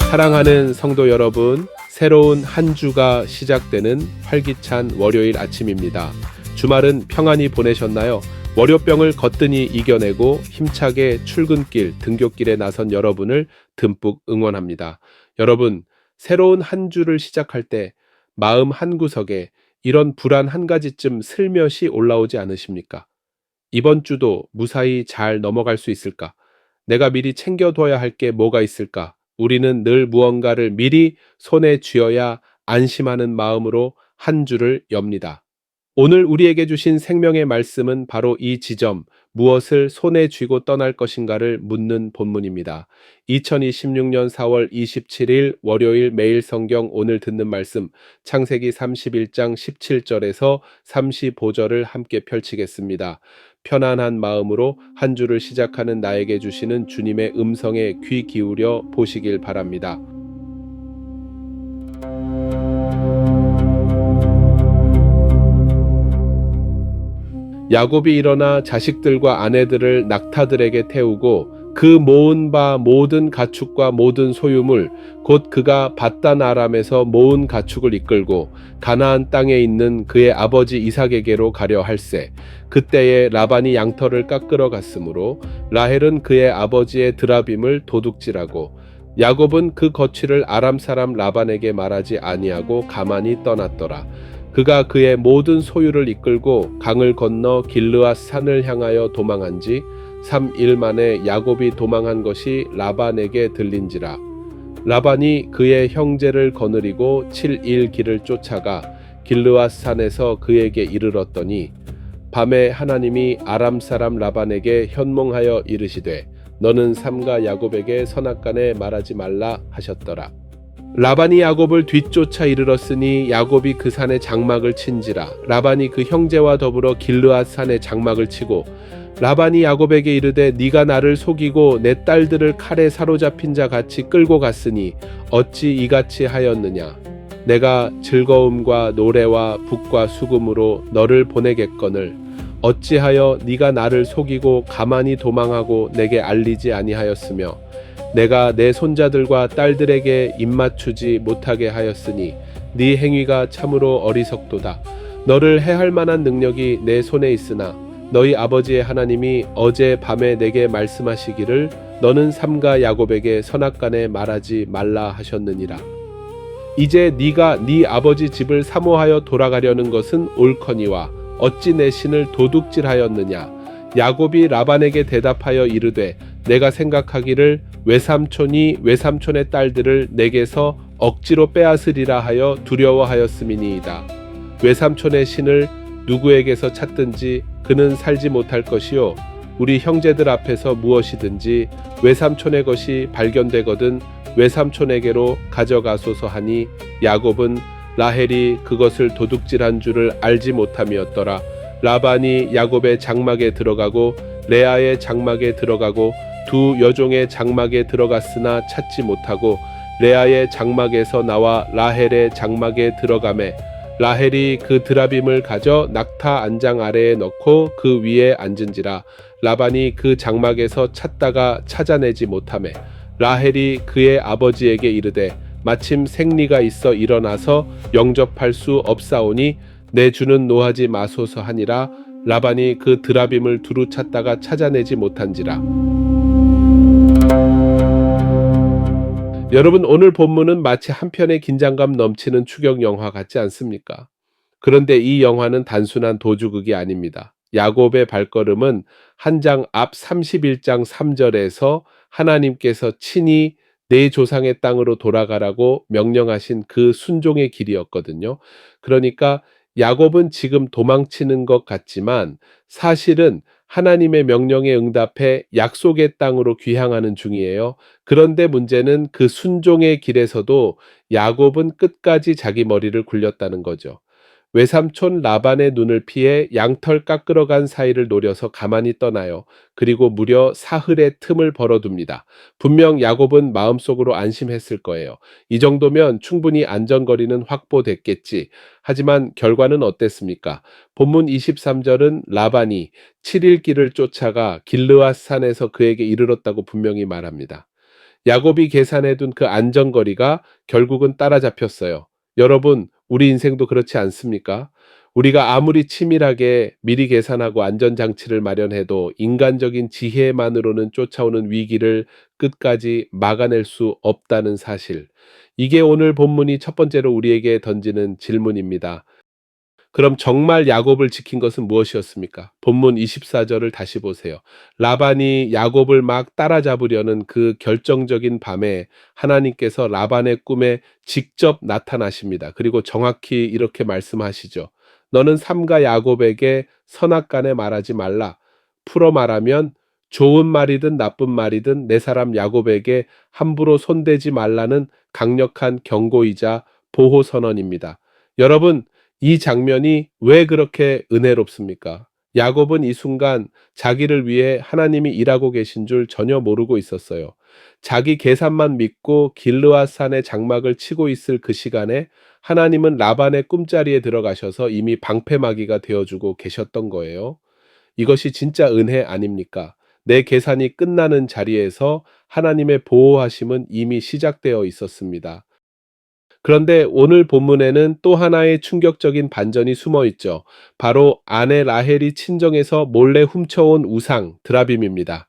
사랑하는 성도 여러분, 새로운 한 주가 시작되는 활기찬 월요일 아침입니다. 주말은 평안히 보내셨나요? 월요병을 거뜬히 이겨내고 힘차게 출근길, 등굣길에 나선 여러분을 듬뿍 응원합니다. 여러분, 새로운 한 주를 시작할 때 마음 한구석에 이런 불안 한 가지쯤 슬며시 올라오지 않으십니까? 이번 주도 무사히 잘 넘어갈 수 있을까? 내가 미리 챙겨둬야 할 게 뭐가 있을까? 우리는 늘 무언가를 미리 손에 쥐어야 안심하는 마음으로 한 주를 엽니다. 오늘 우리에게 주신 생명의 말씀은 바로 이 지점, 무엇을 손에 쥐고 떠날 것인가를 묻는 본문입니다. 2026년 4월 27일 월요일 매일 성경 오늘 듣는 말씀 창세기 31장 17절에서 35절을 함께 펼치겠습니다. 편안한 마음으로 한 주를 시작하는 나에게 주시는 주님의 음성에 귀 기울여 보시길 바랍니다. 야곱이 일어나 자식들과 아내들을 낙타들에게 태우고 그 모은 바 모든 가축과 모든 소유물 곧 그가 밧단 아람에서 모은 가축을 이끌고 가나안 땅에 있는 그의 아버지 이삭에게로 가려 할세. 그때에 라반이 양털을 깎으러 갔으므로 라헬은 그의 아버지의 드라빔을 도둑질하고 야곱은 그 거취를 아람 사람 라반에게 말하지 아니하고 가만히 떠났더라. 그가 그의 모든 소유를 이끌고 강을 건너 길르앗 산을 향하여 도망한 지 3일 만에 야곱이 도망한 것이 라반에게 들린지라. 라반이 그의 형제를 거느리고 7일 길을 쫓아가 길르앗 산에서 그에게 이르렀더니 밤에 하나님이 아람 사람 라반에게 현몽하여 이르시되 너는 삼가 야곱에게 선악간에 말하지 말라 하셨더라. 라반이 야곱을 뒤쫓아 이르렀으니 야곱이 그 산에 장막을 친지라. 라반이 그 형제와 더불어 길르앗 산에 장막을 치고 라반이 야곱에게 이르되 네가 나를 속이고 내 딸들을 칼에 사로잡힌 자 같이 끌고 갔으니 어찌 이같이 하였느냐. 내가 즐거움과 노래와 북과 수금으로 너를 보내겠거늘 어찌하여 네가 나를 속이고 가만히 도망하고 내게 알리지 아니하였으며 내가 내 손자들과 딸들에게 입맞추지 못하게 하였으니 네 행위가 참으로 어리석도다. 너를 해할 만한 능력이 내 손에 있으나 너희 아버지의 하나님이 어제 밤에 내게 말씀하시기를 너는 삼가 야곱에게 선악간에 말하지 말라 하셨느니라. 이제 네가 네 아버지 집을 사모하여 돌아가려는 것은 옳거니와 어찌 내 신을 도둑질하였느냐. 야곱이 라반에게 대답하여 이르되 내가 생각하기를 외삼촌이 외삼촌의 딸들을 내게서 억지로 빼앗으리라 하여 두려워하였음이니이다. 외삼촌의 신을 누구에게서 찾든지 그는 살지 못할 것이요 우리 형제들 앞에서 무엇이든지 외삼촌의 것이 발견되거든 외삼촌에게로 가져가소서 하니 야곱은 라헬이 그것을 도둑질한 줄을 알지 못함이었더라. 라반이 야곱의 장막에 들어가고 레아의 장막에 들어가고 두 여종의 장막에 들어갔으나 찾지 못하고 레아의 장막에서 나와 라헬의 장막에 들어가매 라헬이 그 드라빔을 가져 낙타 안장 아래에 넣고 그 위에 앉은지라. 라반이 그 장막에서 찾다가 찾아내지 못하매 라헬이 그의 아버지에게 이르되 마침 생리가 있어 일어나서 영접할 수 없사오니 내 주는 노하지 마소서 하니라. 라반이 그 드라빔을 두루 찾다가 찾아내지 못한지라. 여러분, 오늘 본문은 마치 한 편의 긴장감 넘치는 추격 영화 같지 않습니까? 그런데 이 영화는 단순한 도주극이 아닙니다. 야곱의 발걸음은 한 장 앞 31장 3절에서 하나님께서 친히 내 조상의 땅으로 돌아가라고 명령하신 그 순종의 길이었거든요. 그러니까 야곱은 지금 도망치는 것 같지만 사실은 하나님의 명령에 응답해 약속의 땅으로 귀향하는 중이에요. 그런데 문제는 그 순종의 길에서도 야곱은 끝까지 자기 머리를 굴렸다는 거죠. 외삼촌 라반의 눈을 피해 양털 깎으러 간 사이를 노려서 가만히 떠나요. 그리고 무려 사흘의 틈을 벌어둡니다. 분명 야곱은 마음속으로 안심했을 거예요. 이 정도면 충분히 안전거리는 확보됐겠지. 하지만 결과는 어땠습니까? 본문 23절은 라반이 7일 길을 쫓아가 길르앗 산에서 그에게 이르렀다고 분명히 말합니다. 야곱이 계산해둔 그 안전거리가 결국은 따라잡혔어요. 여러분, 우리 인생도 그렇지 않습니까? 우리가 아무리 치밀하게 미리 계산하고 안전장치를 마련해도 인간적인 지혜만으로는 쫓아오는 위기를 끝까지 막아낼 수 없다는 사실. 이게 오늘 본문이 첫 번째로 우리에게 던지는 질문입니다. 그럼 정말 야곱을 지킨 것은 무엇이었습니까? 본문 24절을 다시 보세요. 라반이 야곱을 막 따라잡으려는 그 결정적인 밤에 하나님께서 라반의 꿈에 직접 나타나십니다. 그리고 정확히 이렇게 말씀하시죠. 너는 삼가 야곱에게 선악간에 말하지 말라. 풀어 말하면 좋은 말이든 나쁜 말이든 내 사람 야곱에게 함부로 손대지 말라는 강력한 경고이자 보호 선언입니다. 여러분, 이 장면이 왜 그렇게 은혜롭습니까? 야곱은 이 순간 자기를 위해 하나님이 일하고 계신 줄 전혀 모르고 있었어요. 자기 계산만 믿고 길르앗 산에 장막을 치고 있을 그 시간에 하나님은 라반의 꿈자리에 들어가셔서 이미 방패막이가 되어주고 계셨던 거예요. 이것이 진짜 은혜 아닙니까? 내 계산이 끝나는 자리에서 하나님의 보호하심은 이미 시작되어 있었습니다. 그런데 오늘 본문에는 또 하나의 충격적인 반전이 숨어 있죠. 바로 아내 라헬이 친정에서 몰래 훔쳐온 우상 드라빔입니다.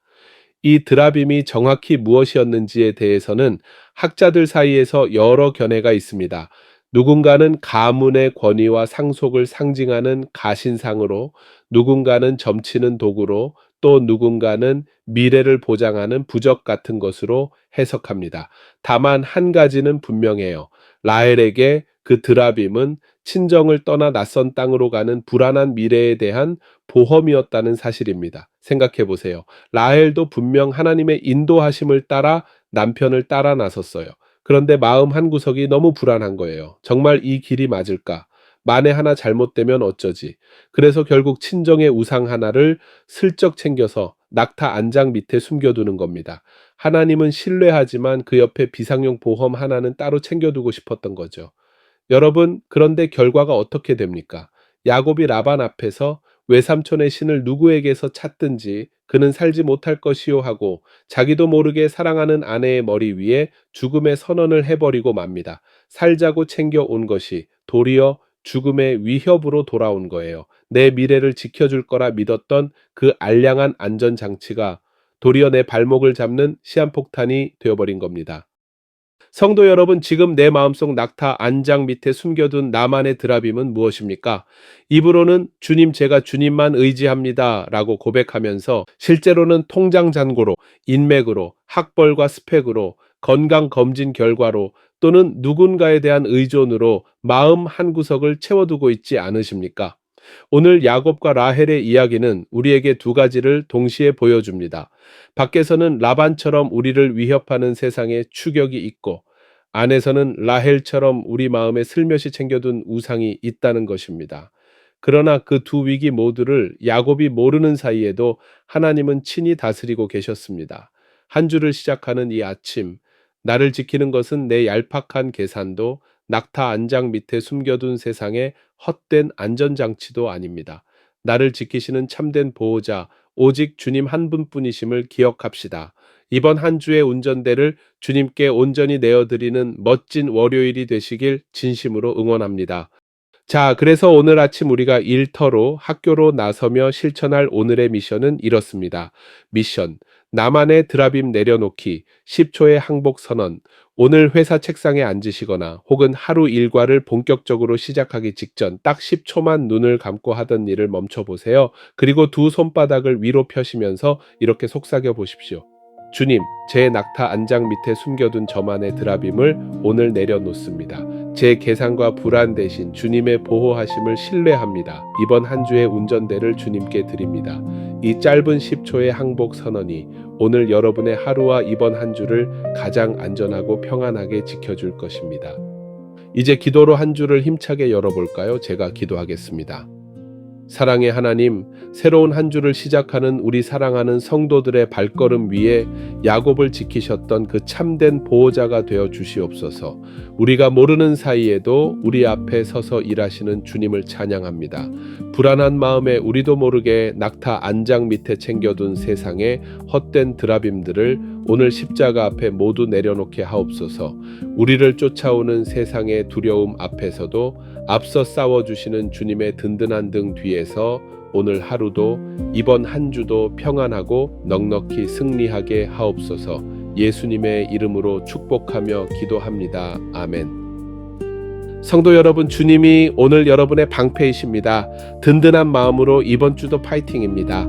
이 드라빔이 정확히 무엇이었는지에 대해서는 학자들 사이에서 여러 견해가 있습니다. 누군가는 가문의 권위와 상속을 상징하는 가신상으로, 누군가는 점치는 도구로, 또 누군가는 미래를 보장하는 부적 같은 것으로 해석합니다. 다만 한 가지는 분명해요. 라헬에게 그 드라빔은 친정을 떠나 낯선 땅으로 가는 불안한 미래에 대한 보험이었다는 사실입니다. 생각해 보세요. 라헬도 분명 하나님의 인도하심을 따라 남편을 따라 나섰어요. 그런데 마음 한구석이 너무 불안한 거예요. 정말 이 길이 맞을까? 만에 하나 잘못되면 어쩌지? 그래서 결국 친정의 우상 하나를 슬쩍 챙겨서 낙타 안장 밑에 숨겨두는 겁니다. 하나님은 신뢰하지만 그 옆에 비상용 보험 하나는 따로 챙겨두고 싶었던 거죠. 여러분, 그런데 결과가 어떻게 됩니까? 야곱이 라반 앞에서 외삼촌의 신을 누구에게서 찾든지 그는 살지 못할 것이요 하고 자기도 모르게 사랑하는 아내의 머리 위에 죽음의 선언을 해버리고 맙니다. 살자고 챙겨온 것이 도리어 죽음의 위협으로 돌아온 거예요. 내 미래를 지켜줄 거라 믿었던 그 알량한 안전장치가 도리어 내 발목을 잡는 시한폭탄이 되어버린 겁니다. 성도 여러분, 지금 내 마음속 낙타 안장 밑에 숨겨둔 나만의 드라빔은 무엇입니까? 입으로는 주님, 제가 주님만 의지합니다 라고 고백하면서 실제로는 통장 잔고로, 인맥으로, 학벌과 스펙으로, 건강검진 결과로 또는 누군가에 대한 의존으로 마음 한구석을 채워두고 있지 않으십니까? 오늘 야곱과 라헬의 이야기는 우리에게 두 가지를 동시에 보여줍니다. 밖에서는 라반처럼 우리를 위협하는 세상의 추격이 있고, 안에서는 라헬처럼 우리 마음에 슬며시 챙겨둔 우상이 있다는 것입니다. 그러나 그 두 위기 모두를 야곱이 모르는 사이에도 하나님은 친히 다스리고 계셨습니다. 한 주를 시작하는 이 아침, 나를 지키는 것은 내 얄팍한 계산도 낙타 안장 밑에 숨겨둔 세상의 헛된 안전장치도 아닙니다. 나를 지키시는 참된 보호자, 오직 주님 한 분뿐이심을 기억합시다. 이번 한 주의 운전대를 주님께 온전히 내어드리는 멋진 월요일이 되시길 진심으로 응원합니다. 자, 그래서 오늘 아침 우리가 일터로 학교로 나서며 실천할 오늘의 미션은 이렇습니다. 미션. 나만의 드라빔 내려놓기, 10초의 항복 선언. 오늘 회사 책상에 앉으시거나 혹은 하루 일과를 본격적으로 시작하기 직전 딱 10초만 눈을 감고 하던 일을 멈춰보세요. 그리고 두 손바닥을 위로 펴시면서 이렇게 속삭여 보십시오. 주님, 제 낙타 안장 밑에 숨겨둔 저만의 드라빔을 오늘 내려놓습니다. 제 계산과 불안 대신 주님의 보호하심을 신뢰합니다. 이번 한 주의 운전대를 주님께 드립니다. 이 짧은 10초의 항복 선언이 오늘 여러분의 하루와 이번 한 주를 가장 안전하고 평안하게 지켜줄 것입니다. 이제 기도로 한 주를 힘차게 열어볼까요? 제가 기도하겠습니다. 사랑의 하나님, 새로운 한 주를 시작하는 우리 사랑하는 성도들의 발걸음 위에 야곱을 지키셨던 그 참된 보호자가 되어 주시옵소서. 우리가 모르는 사이에도 우리 앞에 서서 일하시는 주님을 찬양합니다. 불안한 마음에 우리도 모르게 낙타 안장 밑에 챙겨둔 세상의 헛된 드라빔들을 오늘 십자가 앞에 모두 내려놓게 하옵소서. 우리를 쫓아오는 세상의 두려움 앞에서도 앞서 싸워주시는 주님의 든든한 등 뒤에서 오늘 하루도 이번 한 주도 평안하고 넉넉히 승리하게 하옵소서. 예수님의 이름으로 축복하며 기도합니다. 아멘. 성도 여러분, 주님이 오늘 여러분의 방패이십니다. 든든한 마음으로 이번 주도 파이팅입니다.